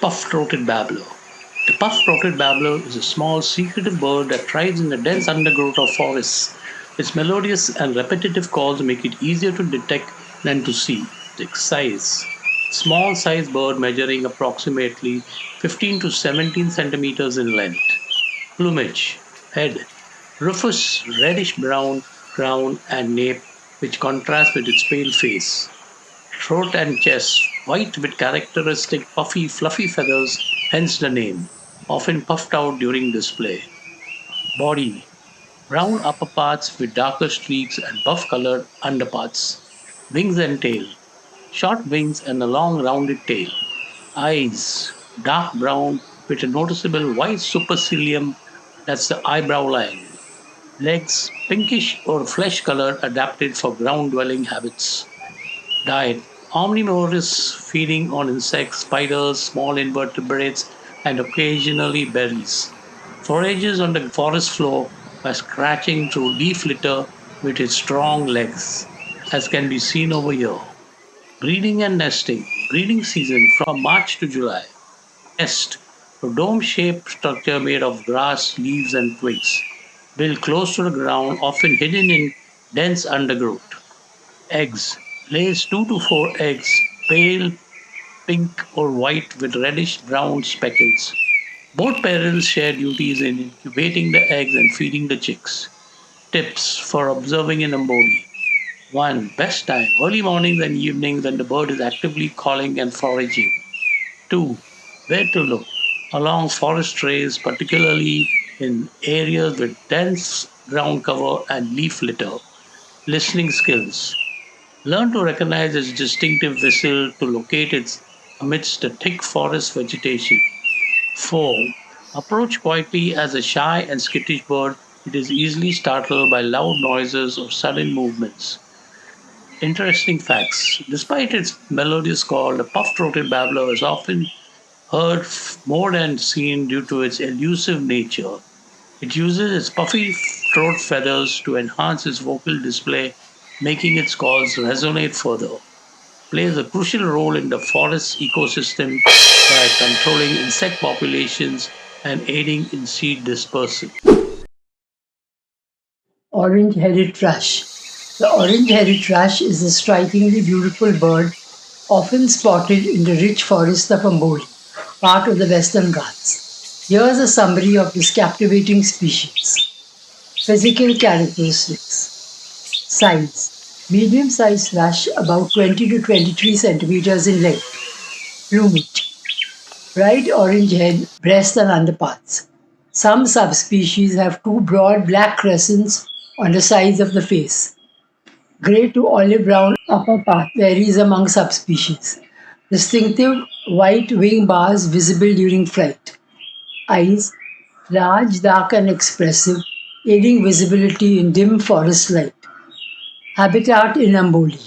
Puff-throated Babbler. The puff-throated babbler is a small, secretive bird that thrives in the dense undergrowth of forests. Its melodious and repetitive calls make it easier to detect than to see. Its size: small-sized bird measuring approximately 15 to 17 centimeters in length. Plumage: head rufous reddish brown, crown and nape which contrast with its pale face. Throat and chest white with characteristic puffy, fluffy feathers, hence the name, often puffed out during display. Body: brown upper parts with darker streaks and buff colored underparts. Wings and tail: short wings and a long rounded tail. Eyes: dark brown with a noticeable white supercilium, that's the eyebrow line. Legs: pinkish or flesh colored, adapted for ground dwelling habits. Diet: omnivorous, feeding on insects, spiders, small invertebrates, and occasionally berries. Forages on the forest floor by scratching through leaf litter with its strong legs, as can be seen over here. Breeding and nesting. Breeding season from March to July. Nest: a dome shaped structure made of grass, leaves, and twigs. Built close to the ground, often hidden in dense undergrowth. Eggs: lays 2 to 4 eggs, pale pink or white with reddish brown speckles. Both parents share duties in incubating the eggs and feeding the chicks. Tips for observing an Amboli. 1. Best time: early mornings and evenings when the bird is actively calling and foraging. 2. Where to look: along forest trails, particularly in areas with dense ground cover and leaf litter. Listening skills: learn to recognize its distinctive whistle to locate it amidst the thick forest vegetation. 4. Approach quietly. As a shy and skittish bird, it is easily startled by loud noises or sudden movements. Interesting facts: despite its melodious call, the puff-throated babbler is often heard more than seen due to its elusive nature. It uses its puffy throat feathers to enhance its vocal display, making its calls resonate further. Plays a crucial role in the forest ecosystem by controlling insect populations and aiding in seed dispersal. Orange-headed Thrush. The orange-headed thrush is a strikingly beautiful bird often spotted in the rich forest of Amboli, part of the Western Ghats. Here's a summary of this captivating species. Physical characteristics. Size: medium sized thrush about 20 to 23 centimeters in length. Plumage: bright orange head, breast, and underparts. Some subspecies have two broad black crescents on the sides of the face. Gray to olive brown upper part varies among subspecies. Distinctive white wing bars visible during flight. Eyes: large, dark, and expressive, aiding visibility in dim forest light. Habitat in Amboli: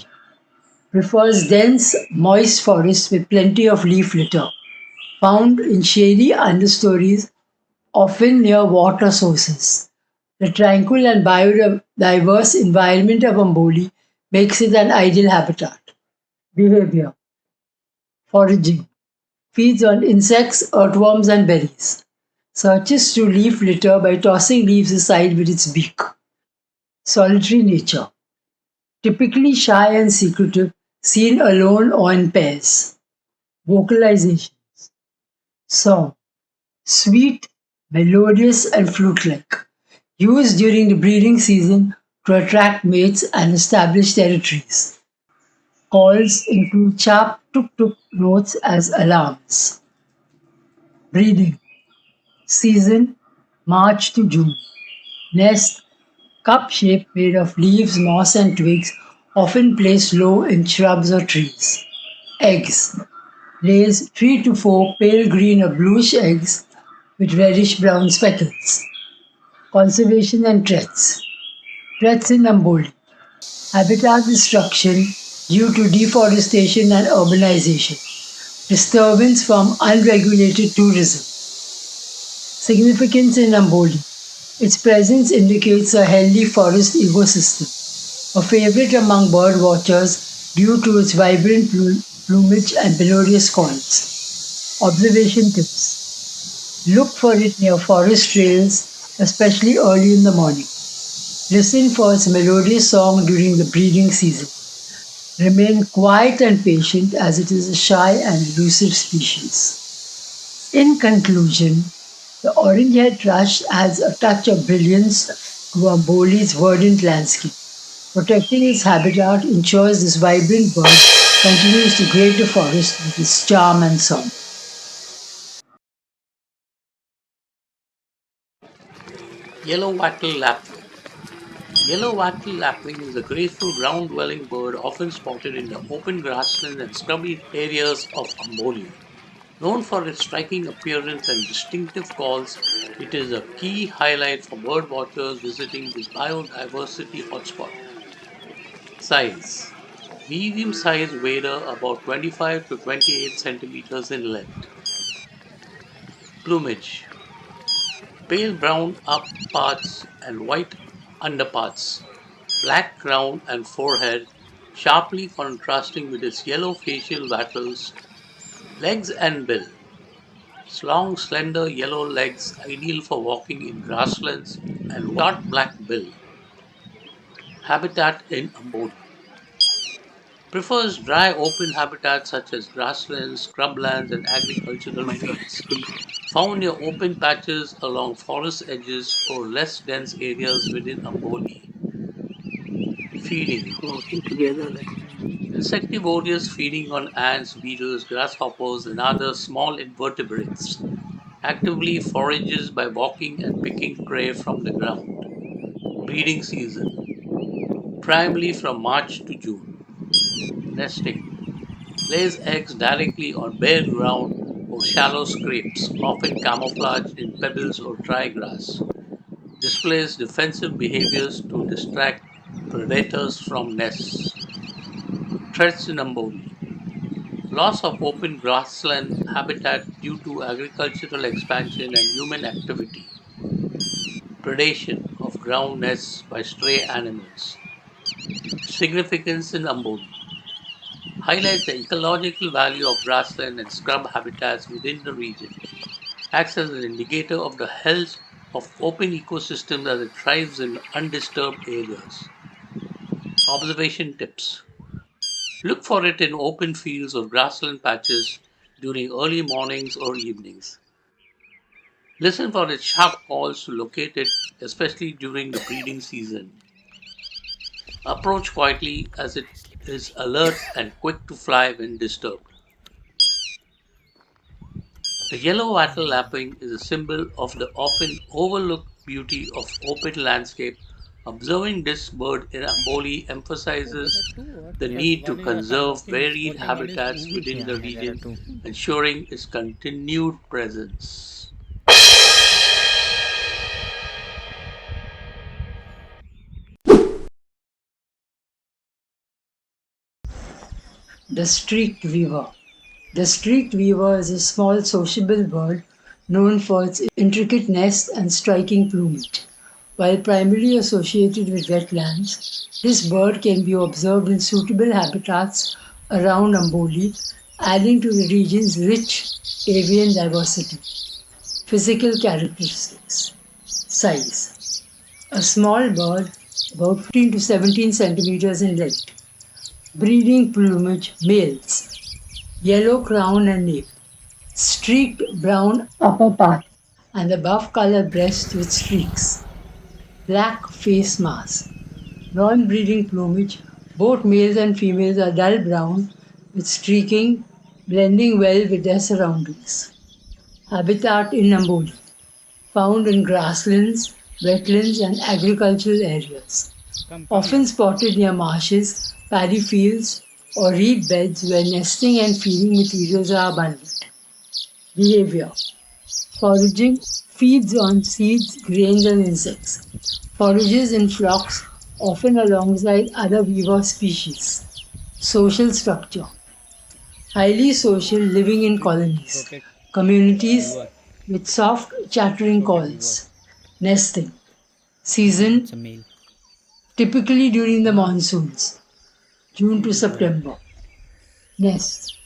prefers dense, moist forests with plenty of leaf litter. Found in shady understories, often near water sources. The tranquil and biodiverse environment of Amboli makes it an ideal habitat. Behavior: foraging. Feeds on insects, earthworms, and berries. Searches through leaf litter by tossing leaves aside with its beak. Solitary nature: typically shy and secretive, seen alone or in pairs. Vocalization: song: sweet, melodious, and flute-like. Used during the breeding season to attract mates and establish territories. Calls include sharp tuk-tuk notes as alarms. Breeding season: March to June. Nest: cup shape made of leaves, moss, and twigs, often placed low in shrubs or trees. Eggs: lays 3 to 4 pale green or bluish eggs with reddish brown speckles. Conservation and threats. Threats in Amboli: habitat destruction due to deforestation and urbanization. Disturbance from unregulated tourism. Significance in Amboli: its presence indicates a healthy forest ecosystem, a favorite among bird watchers due to its vibrant plumage and melodious calls. Observation tips. Look for it near forest trails, especially early in the morning. Listen for its melodious song during the breeding season. Remain quiet and patient as it is a shy and elusive species. In conclusion, the orange-headed thrush adds a touch of brilliance to Amboli's verdant landscape. Protecting its habitat ensures this vibrant bird continues to grace the forest with its charm and song. Yellow wattle lapwing. Yellow wattle lapwing is a graceful ground-dwelling bird often spotted in the open grasslands and scrubby areas of Amboli. Known for its striking appearance and distinctive calls, it is a key highlight for birdwatchers visiting this biodiversity hotspot. Size: medium-sized waders about 25 to 28 centimeters in length. Plumage: pale brown upparts and white underparts. Black crown and forehead, sharply contrasting with its yellow facial wattles. Legs and bill: long, slender yellow legs ideal for walking in grasslands and short black bill. Habitat in Amboli: prefers dry open habitats such as grasslands, scrublands, and agricultural fields. Found near open patches along forest edges or less dense areas within Amboli. Feeding: insectivorous, feeding on ants, beetles, grasshoppers, and other small invertebrates. Actively forages by walking and picking prey from the ground. Breeding season: primarily from March to June. Nesting: lays eggs directly on bare ground or shallow scrapes, often camouflaged in pebbles or dry grass. Displays defensive behaviors to distract predators from nests. Threats in Amboli: loss of open grassland habitat due to agricultural expansion and human activity. Predation of ground nests by stray animals. Significance in Amboli: highlights the ecological value of grassland and scrub habitats within the region. Acts as an indicator of the health of open ecosystems as it thrives in undisturbed areas. Observation tips: look for it in open fields or grassland patches during early mornings or evenings. Listen for its sharp calls to locate it, especially during the breeding season. Approach quietly as it is alert and quick to fly when disturbed. The yellow wattle lapwing is a symbol of the often overlooked beauty of open landscape. Observing this bird in Amboli emphasizes the need to conserve varied habitats within the region, ensuring its continued presence. The streaked weaver. The streaked weaver is a small sociable bird known for its intricate nest and striking plumage. While primarily associated with wetlands, this bird can be observed in suitable habitats around Amboli, adding to the region's rich avian diversity. Physical characteristics. Size: a small bird about 15 to 17 centimeters in length. Breeding plumage: males. Yellow crown and nape. Streaked brown upper part and the buff colored breast with streaks. Black face mask. Non-breeding plumage: both males and females are dull brown with streaking, blending well with their surroundings. Habitat in Amboli: found in grasslands, wetlands, and agricultural areas. Often spotted near marshes, paddy fields, or reed beds where nesting and feeding materials are abundant. Behavior: foraging: feeds on seeds, grains, and insects. Forages in flocks, often alongside other weaver species. Social structure: highly social, living in colonies. Communities with soft chattering calls. Nesting: season: typically during the monsoons, June to September. Nest: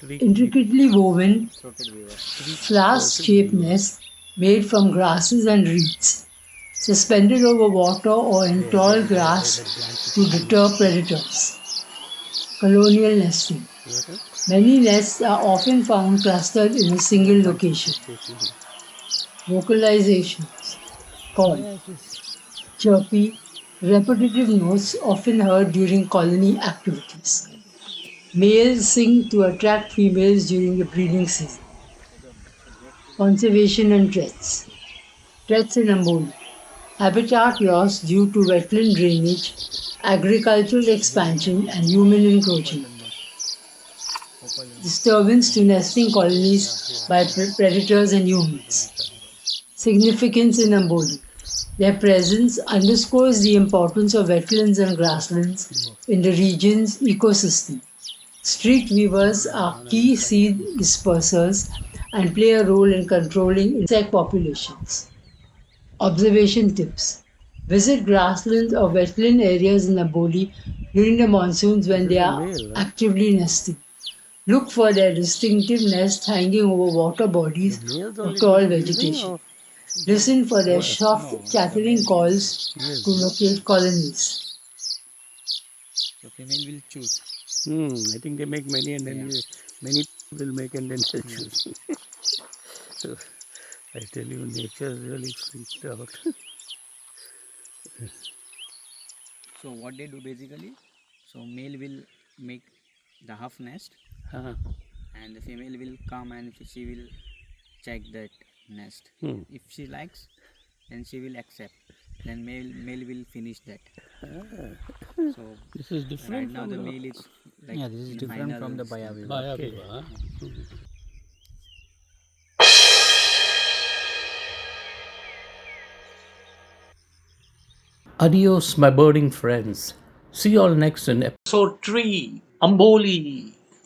Intricately woven, flask-shaped nests made from grasses and reeds, suspended over water or in tall grass to deter predators. Colonial nesting. Many nests are often found clustered in a single location. Vocalizations. Call. Chirpy, repetitive notes often heard during colony activities. Males sing to attract females during the breeding season. Conservation and threats. Threats in Amboli. Habitat loss due to wetland drainage, agricultural expansion, and human encroachment. Disturbance to nesting colonies by predators and humans. Significance in Amboli. Their presence underscores the importance of wetlands and grasslands in the region's ecosystem. Street weavers are key seed dispersers and play a role in controlling insect populations. Observation tips. Visit grasslands or wetland areas in Amboli during the monsoons when they are actively nesting. Look for their distinctive nests hanging over water bodies or tall vegetation. Listen for their soft chattering calls to locate colonies. I think they make many and then many will make and then they'll choose. So I tell you, nature is really freaked out. So what they do basically, so male will make the half nest and the female will come and she will check that nest. If she likes, then she will accept. Then male will finish that. So This is different right now from the male is like this is in different final from the stage. Bayaviva. Adios, my birding friends. See you all next in episode 3 Amboli.